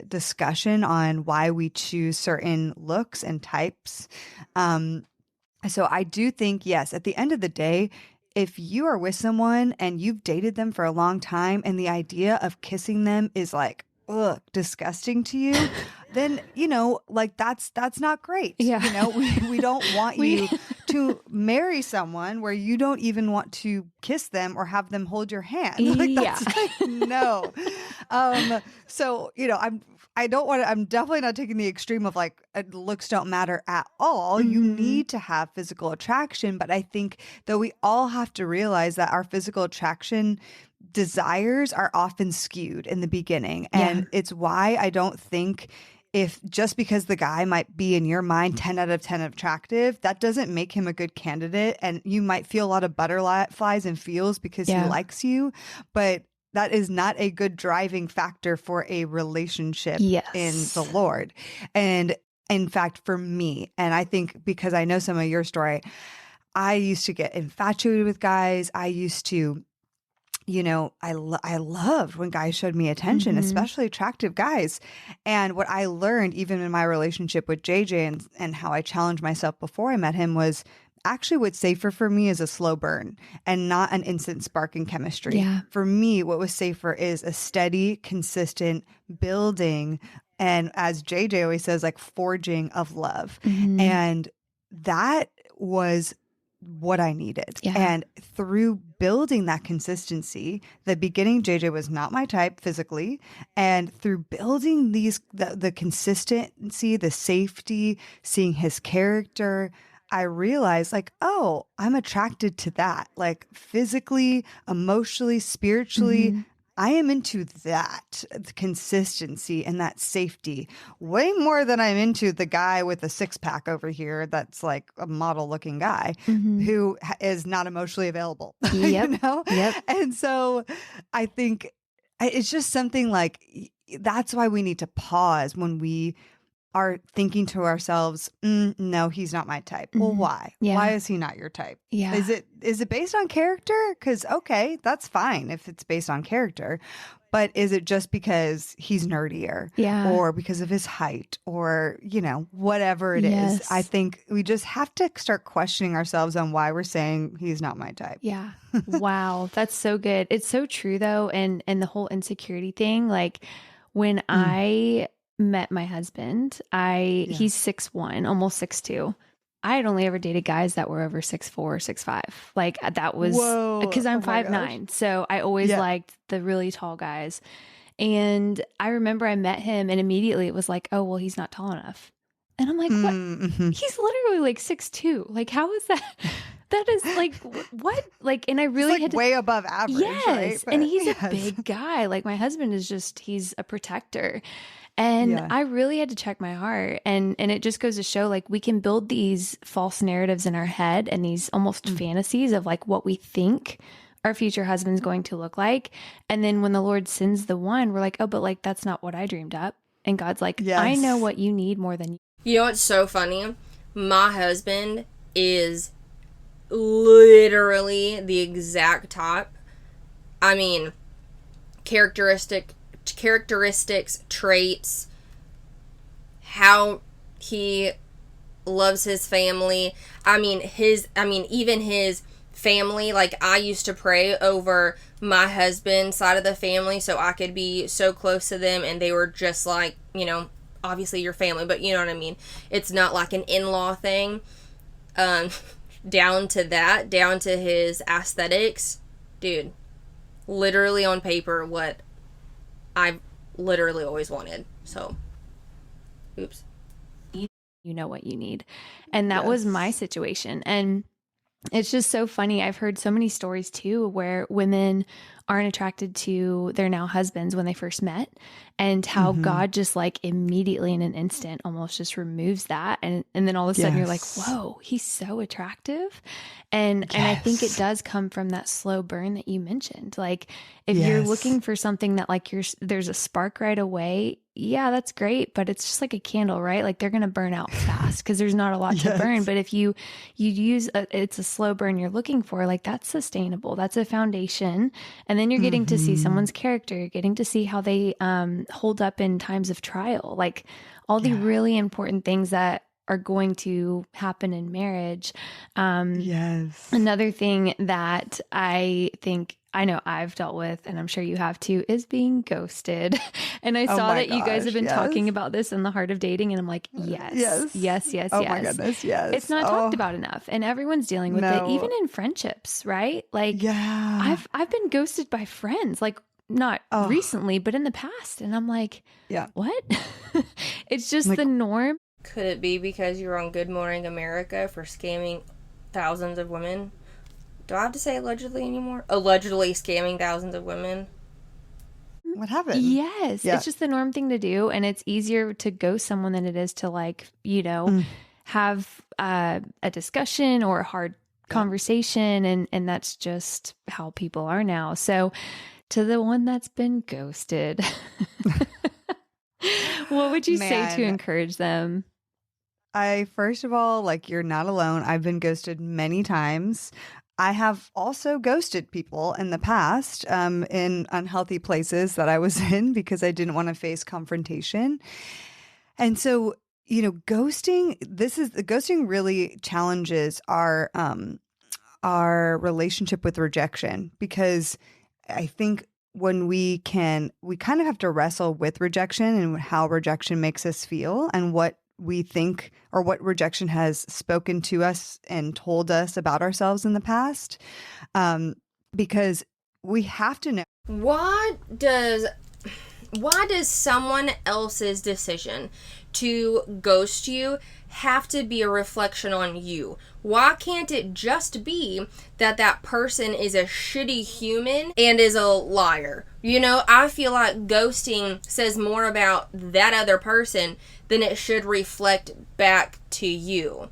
discussion on why we choose certain looks and types. So I do think, yes, at the end of the day, if you are with someone and you've dated them for a long time and the idea of kissing them is like, ugh, disgusting to you, then, you know, like that's not great. Yeah. You know, we don't want We- you to marry someone where you don't even want to kiss them or have them hold your hand. Like, that's like, no. So, you know, I'm definitely not taking the extreme of like looks don't matter at all. You Mhm. need to have physical attraction. But I think that we all have to realize that our physical attraction desires are often skewed in the beginning. And it's why I don't think, if just because the guy might be in your mind 10 out of 10 attractive, that doesn't make him a good candidate. And you might feel a lot of butterflies and feels because he likes you, but that is not a good driving factor for a relationship Yes. in the Lord. And in fact, for me, and I think because I know some of your story, I used to get infatuated with guys. I used to, you know, I loved when guys showed me attention, Mhm. especially attractive guys. And what I learned, even in my relationship with JJ and how I challenged myself before I met him, was actually what's safer for me is a slow burn and not an instant spark in chemistry. Yeah. For me, what was safer is a steady, consistent building. And as JJ always says, like forging of love. Mhm. And that was what I needed. Yeah. And through building that consistency, the beginning, JJ was not my type physically. And through building the consistency, the safety, seeing his character, I realized like, oh, I'm attracted to that. Like physically, emotionally, spiritually, Mhm. I am into that consistency and that safety way more than I'm into the guy with a six pack over here that's like a model looking guy Mhm. who is not emotionally available. Yep. You know? Yep. And so I think it's just something like that's why we need to pause when we are thinking to ourselves, no, he's not my type. Well, Mhm. why? Yeah. Why is he not your type? Yeah. Is it based on character? Because, okay, that's fine if it's based on character. But is it just because he's nerdier? Yeah. Or because of his height, or, whatever it is? Yes. I think we just have to start questioning ourselves on why we're saying he's not my type. Yeah. Wow. That's so good. It's so true though. And the whole insecurity thing, like when I met my husband, he's 6'1", almost 6'2". I had only ever dated guys that were over 6'4", 6'5". Like that was because I'm 5'9". So I always liked the really tall guys. And I remember I met him and immediately it was like, oh, well, he's not tall enough. And I'm like, what? He's literally like 6'2". Like, how is that? That is like, what? Like, and I really had to, way above average. yes. Right? But, and he's a big guy. Like my husband is he's a protector. And I really had to check my heart. And it just goes to show, like, we can build these false narratives in our head and these almost fantasies of like what we think our future husband's going to look like. And then when the Lord sends the one, we're like, oh, but like, that's not what I dreamed up. And God's like, I know what you need more than you. You know what's so funny? My husband is literally the exact type. I mean, characteristics, traits, how he loves his family. Even his family, like I used to pray over my husband's side of the family so I could be so close to them and they were just like, obviously your family, but you know what I mean? It's not like an in-law thing. Down to his aesthetics. Dude, literally on paper what I've literally always wanted. So, oops. You know what you need. And that was my situation. And it's just so funny. I've heard so many stories too where women aren't attracted to their now husbands when they first met, and how God just like immediately in an instant almost just removes that. And then all of a sudden you're like, whoa, he's so attractive. And I think it does come from that slow burn that you mentioned. Like if you're looking for something that like there's a spark right away, yeah, that's great. But it's just like a candle, right? Like they're going to burn out fast because there's not a lot to burn. But if you use it's a slow burn you're looking for, like that's sustainable. That's a foundation. And then you're getting to see someone's character. You're getting to see how they hold up in times of trial. Like all the really important things that are going to happen in marriage. Another thing that I think I know I've dealt with, and I'm sure you have too, is being ghosted. And I saw that you guys have been talking about this in the Heart of Dating, and I'm like, yes. Oh my goodness, yes. It's not talked about enough, and everyone's dealing with it, even in friendships, right? Like, I've been ghosted by friends, like not recently, but in the past, and I'm like, what? It's just like, the norm. Could it be because you're on Good Morning America for scamming thousands of women? Do I have to say allegedly anymore? Allegedly scamming thousands of women. What happened? Yes. It's just the norm thing to do. And it's easier to ghost someone than it is to like, have a discussion or a hard conversation. And that's just how people are now. So to the one that's been ghosted, what would you say to encourage them? First of all, like, you're not alone. I've been ghosted many times. I have also ghosted people in the past in unhealthy places that I was in because I didn't want to face confrontation. And so, ghosting really challenges our relationship with rejection, because I think when we kind of have to wrestle with rejection and how rejection makes us feel and what we think or what rejection has spoken to us and told us about ourselves in the past, because we have to know. Why does someone else's decision to ghost you have to be a reflection on you? Why can't it just be that person is a shitty human and is a liar? I feel like ghosting says more about that other person than it should reflect back to you.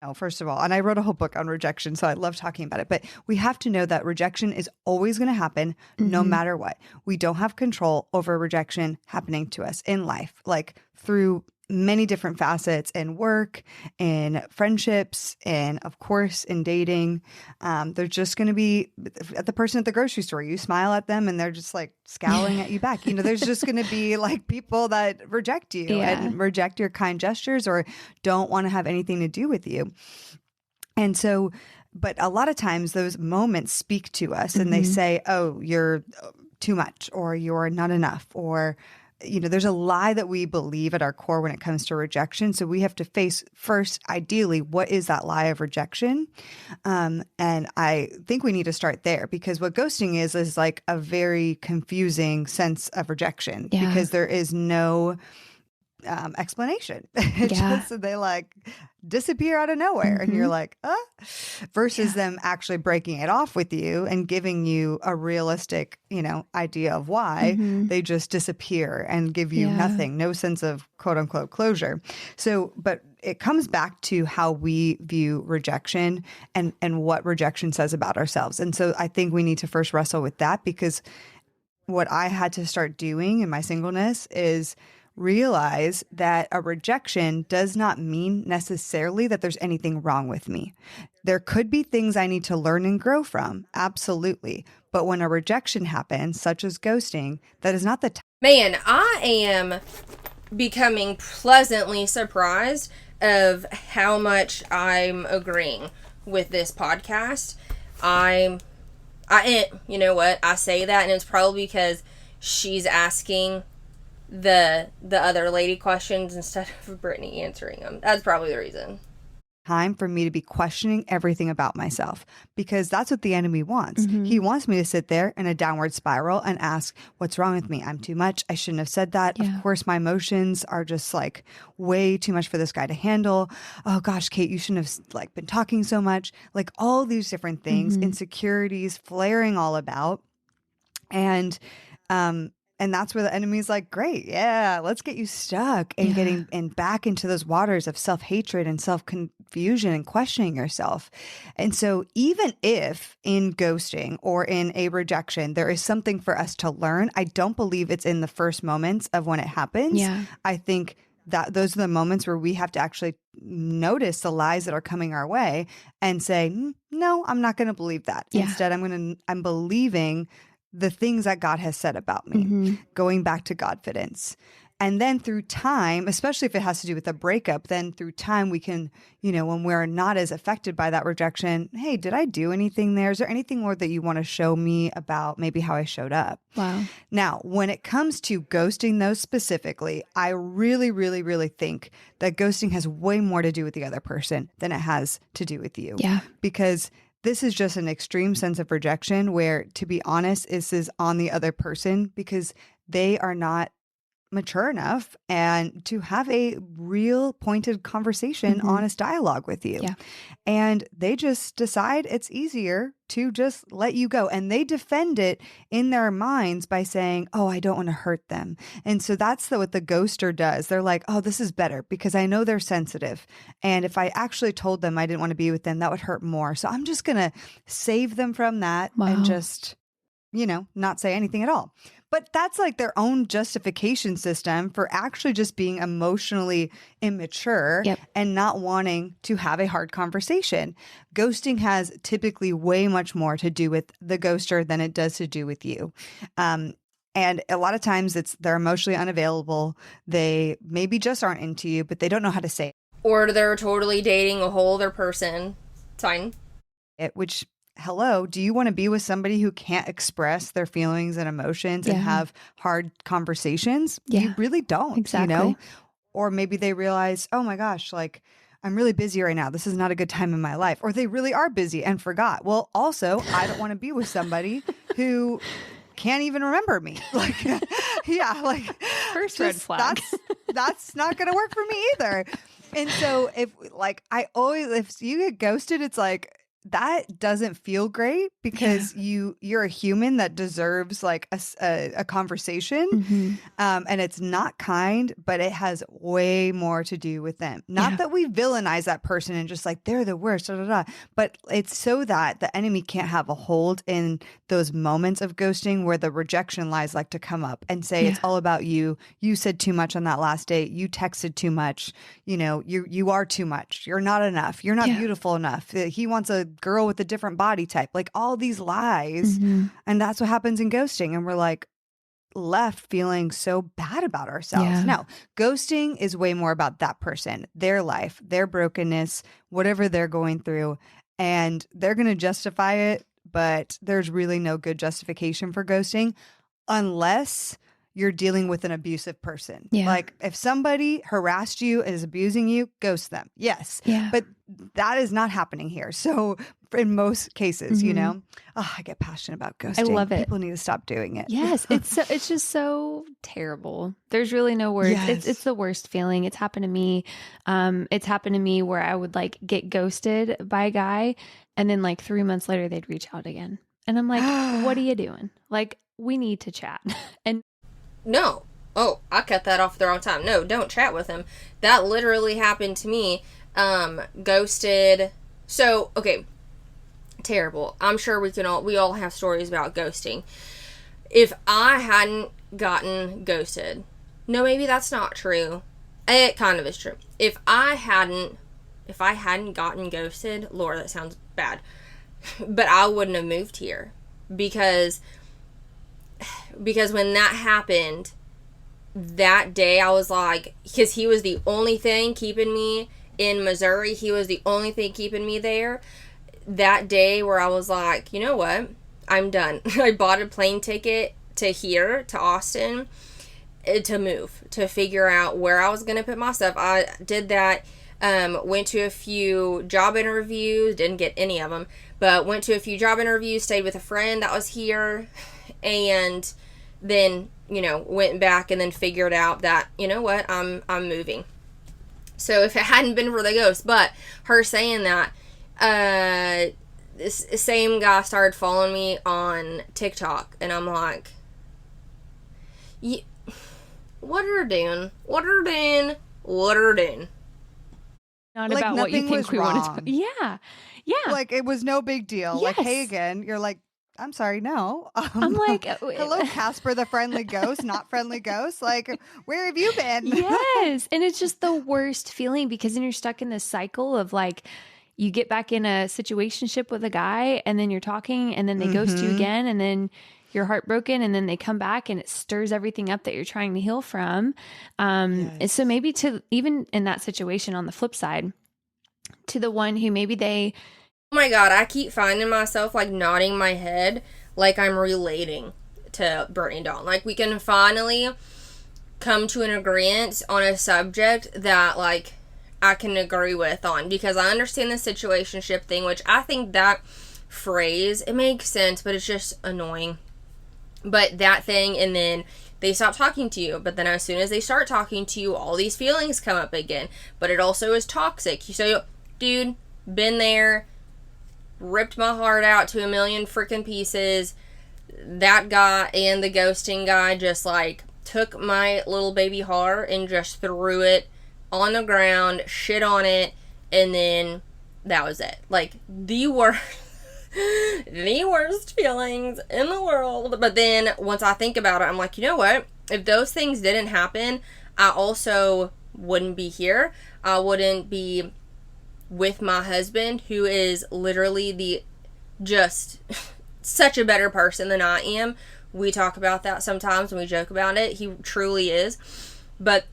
No, first of all, and I wrote a whole book on rejection, so I love talking about it, but we have to know that rejection is always going to happen no matter what. We don't have control over rejection happening to us in life, like through many different facets in work, in friendships, and of course in dating. There's just going to be the person at the grocery store. You smile at them and they're just like scowling at you back. There's just going to be like people that reject you and reject your kind gestures or don't want to have anything to do with you. And so, but a lot of times those moments speak to us and they say, oh, you're too much, or you're not enough, or there's a lie that we believe at our core when it comes to rejection. So we have to face first, ideally, what is that lie of rejection? And I think we need to start there, because what ghosting is like a very confusing sense of rejection because there is no explanation. Just they like disappear out of nowhere and you're like, versus them actually breaking it off with you and giving you a realistic, idea of why they just disappear and give you nothing, no sense of quote unquote closure. So, but it comes back to how we view rejection and what rejection says about ourselves. And so I think we need to first wrestle with that, because what I had to start doing in my singleness is realize that a rejection does not mean necessarily that there's anything wrong with me. There could be things I need to learn and grow from, absolutely. But when a rejection happens, such as ghosting, that is not the time. Man, I am becoming pleasantly surprised of how much I'm agreeing with this podcast. You know what? I say that, and it's probably because she's asking the other lady questions instead of Brittany answering them. That's probably the reason. Time for me to be questioning everything about myself, because that's what the enemy wants. He wants me to sit there in a downward spiral and ask, what's wrong with me? I'm too much. I shouldn't have said that. Of course, my emotions are just like way too much for this guy to handle. Oh gosh, Kate, you shouldn't have like been talking so much. Like all these different things, insecurities flaring all about. And that's where the enemy's like, great, yeah, let's get you stuck and getting and back into those waters of self-hatred and self-confusion and questioning yourself. And so even if in ghosting or in a rejection, there is something for us to learn, I don't believe it's in the first moments of when it happens. I think that those are the moments where we have to actually notice the lies that are coming our way and say, no, I'm not going to believe that. Instead, I'm believing the things that God has said about me, going back to Godfidence. And then through time, especially if it has to do with a breakup, then through time we can, when we're not as affected by that rejection, hey, did I do anything there? Is there anything more that you want to show me about maybe how I showed up? Wow. Now, when it comes to ghosting those specifically, I really, really, really think that ghosting has way more to do with the other person than it has to do with you. Yeah. Because this is just an extreme sense of rejection where, to be honest, this is on the other person because they are not mature enough and to have a real pointed conversation, honest dialogue with you. And they just decide it's easier to just let you go. And they defend it in their minds by saying, oh, I don't want to hurt them. And so that's what the ghoster does. They're like, oh, this is better because I know they're sensitive. And if I actually told them I didn't want to be with them, that would hurt more. So I'm just going to save them from that and just, not say anything at all. But that's like their own justification system for actually just being emotionally immature and not wanting to have a hard conversation. Ghosting has typically way much more to do with the ghoster than it does to do with you. And a lot of times they're emotionally unavailable. They maybe just aren't into you, but they don't know how to say it. Or they're totally dating a whole other person. It's fine. Hello, do you want to be with somebody who can't express their feelings and emotions and have hard conversations? You really don't, Exactly. Or maybe they realize, oh my gosh, like I'm really busy right now. This is not a good time in my life. Or they really are busy and forgot. Well, also, I don't want to be with somebody who can't even remember me. First red flag. That's not going to work for me either. And so if you get ghosted, it's like, that doesn't feel great because you're a human that deserves like a conversation. And it's not kind, but it has way more to do with them. Not that we villainize that person and just like, they're the worst, but it's so that the enemy can't have a hold in those moments of ghosting where the rejection lies like to come up and say, it's all about you. You said too much on that last date. You texted too much. You know, you are too much. You're not enough. You're not beautiful enough. He wants a girl with a different body type, like all these lies. And that's what happens in ghosting. And we're like left feeling so bad about ourselves. No, ghosting is way more about that person, their life, their brokenness, whatever they're going through. And they're going to justify it, but there's really no good justification for ghosting unless you're dealing with an abusive person. Like if somebody harassed you and is abusing you, ghost them. Yes. But that is not happening here. So in most cases, you know, I get passionate about ghosting. I love it. People need to stop doing it. Yes. It's just so terrible. There's really no words. It's the worst feeling. It's happened to me. It's happened to me where I would like get ghosted by a guy and then like 3 months later they'd reach out again. And I'm like, what are you doing? Like, we need to chat. And no. Oh, I cut that off the wrong time. No, don't chat with him. That literally happened to me. Ghosted. So, okay. Terrible. I'm sure we all have stories about ghosting. If I hadn't gotten ghosted, no, maybe that's not true. It kind of is true. If I hadn't gotten ghosted, Laura, that sounds bad, but I wouldn't have moved here because when that happened, that day I was like, because he was the only thing keeping me in Missouri. He was the only thing keeping me there. That day where I was like, you know what? I'm done. I bought a plane ticket to Austin, to move, to figure out where I was going to put my stuff. I did that. Went to a few job interviews, didn't get any of them, but went to a few job interviews, stayed with a friend that was here, and then, you know, went back and then figured out that, you know what, I'm moving. So if it hadn't been for the ghost, but her saying that, this same guy started following me on TikTok, and I'm like, what are you doing? What are you doing? What are you doing? Not like about what you think we wanted to. Yeah. Like it was no big deal. Yes. Like, hey again, you're like, I'm sorry, no. I'm like, hello, Casper the friendly ghost, not friendly ghost. Like, where have you been? Yes. And it's just the worst feeling because then you're stuck in this cycle of like, you get back in a situationship with a guy and then you're talking and then they ghost you again and then you're heartbroken and then they come back and it stirs everything up that you're trying to heal from. So maybe to even in that situation on the flip side, to the one who maybe they... Oh my God, I keep finding myself like nodding my head like I'm relating to Brittanydawn. Like we can finally come to an agreement on a subject that like I can agree with on, because I understand the situationship thing, which I think that phrase, it makes sense, but it's just annoying. But that thing, and then they stop talking to you, but then as soon as they start talking to you, all these feelings come up again. But it also is toxic. So, dude, been there, ripped my heart out to a million freaking pieces. That guy and the ghosting guy just like took my little baby heart and just threw it on the ground, shit on it, and then that was it. Like the worst feelings in the world. But then once I think about it, I'm like, you know what? If those things didn't happen, I also wouldn't be here. I wouldn't be with my husband, who is literally just such a better person than I am. We talk about that sometimes and we joke about it. He truly is. But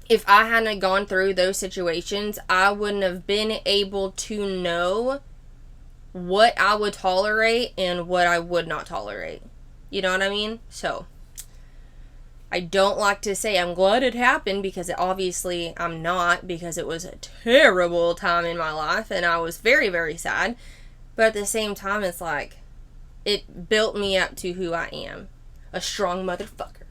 if I hadn't gone through those situations, I wouldn't have been able to know what I would tolerate and what I would not tolerate. You know what I mean? So, I don't like to say I'm glad it happened, because obviously I'm not, because it was a terrible time in my life and I was very, very sad. But at the same time, it's like, it built me up to who I am. A strong motherfucker.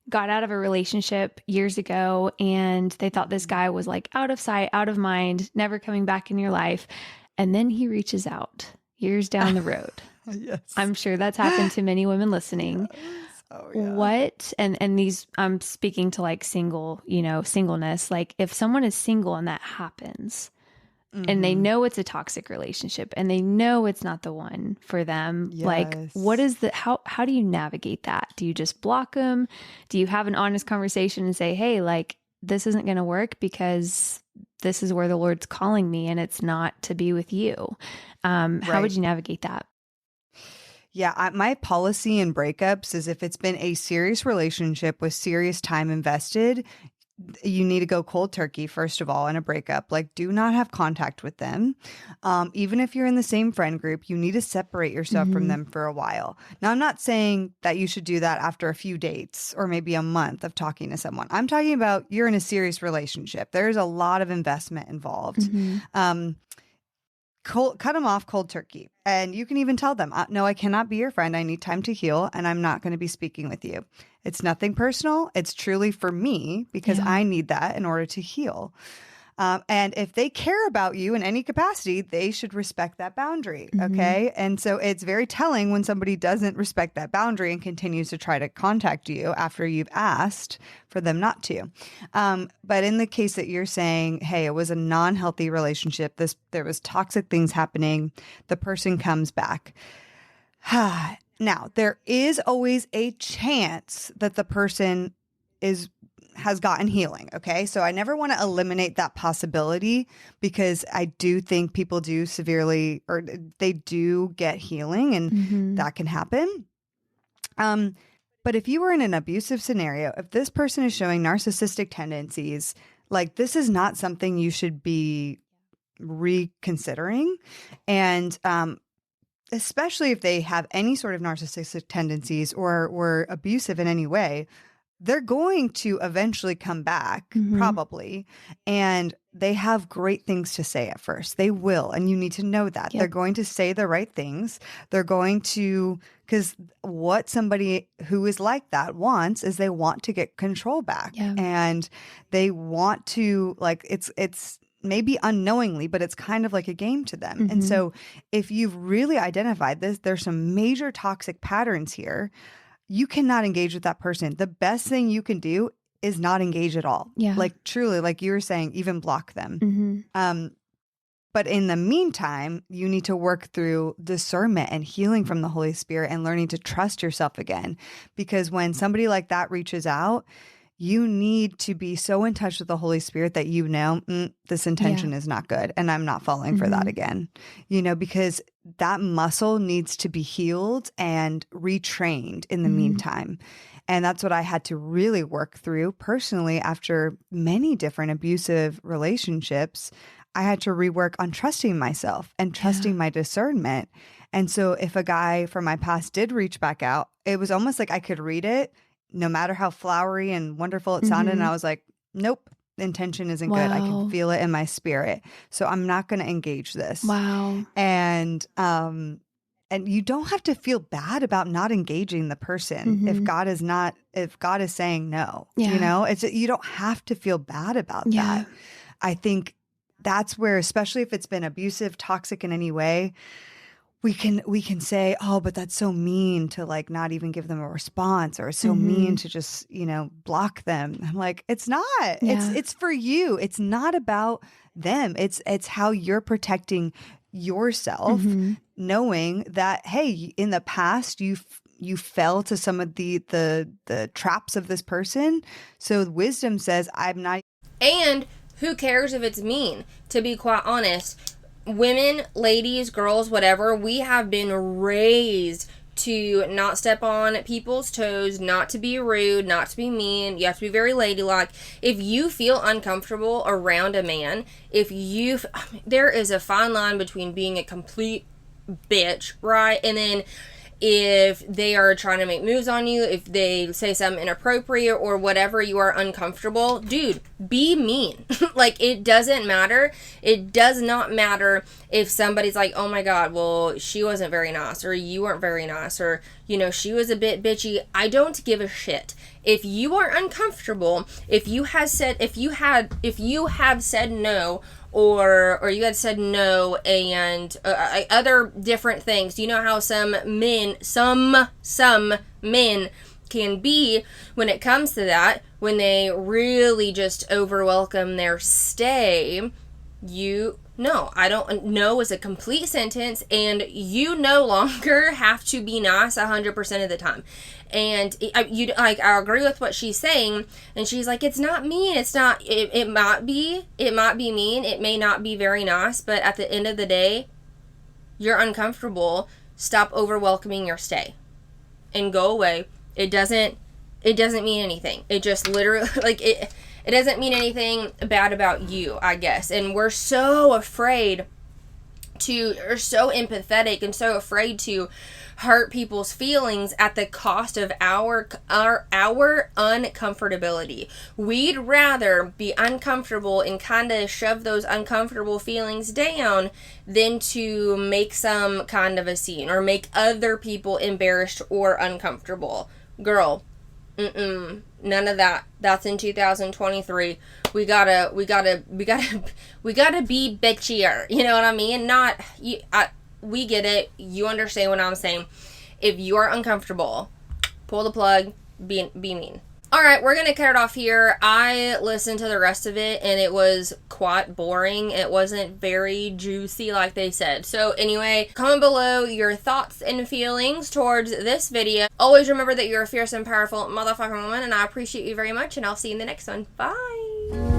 Got out of a relationship years ago and they thought this guy was like out of sight, out of mind, never coming back in your life. And then he reaches out years down the road. Yes. I'm sure that's happened to many women listening. Yes. Oh, yeah. What, and these, I'm speaking to like singleness. Like if someone is single and that happens, and they know it's a toxic relationship and they know it's not the one for them. Yes. Like what is how do you navigate that? Do you just block them? Do you have an honest conversation and say, hey, like this isn't going to work because this is where the Lord's calling me and it's not to be with you. How would you navigate that? Yeah, my policy in breakups is if it's been a serious relationship with serious time invested, you need to go cold turkey, first of all, in a breakup. Like, do not have contact with them. Even if you're in the same friend group, you need to separate yourself from them for a while. Now, I'm not saying that you should do that after a few dates or maybe a month of talking to someone. I'm talking about you're in a serious relationship. There's a lot of investment involved. Cut them off cold turkey. And you can even tell them, no, I cannot be your friend. I need time to heal and I'm not going to be speaking with you. It's nothing personal. It's truly for me because I need that in order to heal. And if they care about you in any capacity, they should respect that boundary. Okay. And so it's very telling when somebody doesn't respect that boundary and continues to try to contact you after you've asked for them not to. But in the case that you're saying, hey, it was a non-healthy relationship, there was toxic things happening, the person comes back. Now, there is always a chance that the person has gotten healing. Okay. So I never want to eliminate that possibility because I do think people do severely, or they do get healing and that can happen. But if you were in an abusive scenario, if this person is showing narcissistic tendencies, like this is not something you should be reconsidering. And, especially if they have any sort of narcissistic tendencies or were abusive in any way, they're going to eventually come back, probably. And they have great things to say at first. They will. And you need to know that. They're going to say the right things. They're going to, because what somebody who is like that wants is they want to get control back. And they want to, like, it's maybe unknowingly, but it's kind of like a game to them. And so if you've really identified this, there's some major toxic patterns here. You cannot engage with that person. The best thing you can do is not engage at all. Like truly, like you were saying, even block them. But in the meantime, you need to work through discernment and healing from the Holy Spirit and learning to trust yourself again. Because when somebody like that reaches out, you need to be so in touch with the Holy Spirit that you know, this intention is not good and I'm not falling for that again, because that muscle needs to be healed and retrained in the meantime. And that's what I had to really work through personally after many different abusive relationships. I had to rework on trusting myself and trusting my discernment. And so if a guy from my past did reach back out, it was almost like I could read it no matter how flowery and wonderful it sounded. And I was like, nope, the intention isn't good. I can feel it in my spirit. So I'm not going to engage this. And you don't have to feel bad about not engaging the person if God is saying no, you don't have to feel bad about that. I think that's where, especially if it's been abusive, toxic in any way, we can say, oh, but that's so mean to like not even give them a response, or it's so mean to just, block them. I'm like, it's not. It's for you. It's not about them. It's how you're protecting yourself, knowing that, hey, in the past you fell to some of the traps of this person. So wisdom says, I'm not. And who cares if it's mean? To be quite honest, women, ladies, girls, whatever, we have been raised to not step on people's toes, not to be rude, not to be mean. You have to be very ladylike. If you feel uncomfortable around a man, there is a fine line between being a complete bitch, right? And then if they are trying to make moves on you, if they say something inappropriate or whatever, you are uncomfortable, dude, be mean. Like, it doesn't matter. It does not matter if somebody's like, oh my God, well, she wasn't very nice, or you weren't very nice, or you know, she was a bit bitchy. I don't give a shit. If you are uncomfortable, if you have said no, or you had said no, and other different things. You know how some men can be when it comes to that, when they really just overwelcome their stay. No, I don't. No is a complete sentence, and you no longer have to be nice 100% of the time. And I agree with what she's saying, and she's like, it's not mean. It's not. It might be mean. It may not be very nice, but at the end of the day, you're uncomfortable. Stop overwelcoming your stay, and go away. It doesn't mean anything. It just literally It doesn't mean anything bad about you, I guess. And we're so afraid or so empathetic and so afraid to hurt people's feelings at the cost of our uncomfortability. We'd rather be uncomfortable and kind of shove those uncomfortable feelings down than to make some kind of a scene or make other people embarrassed or uncomfortable. Girl, none of that. That's in 2023. We gotta be bitchier. You know what I mean? We get it. You understand what I'm saying. If you are uncomfortable, pull the plug. Be mean. All right, we're gonna cut it off here. I listened to the rest of it, and it was quite boring. It wasn't very juicy like they said. So anyway, comment below your thoughts and feelings towards this video. Always remember that you're a fierce and powerful motherfucking woman, and I appreciate you very much, and I'll see you in the next one. Bye!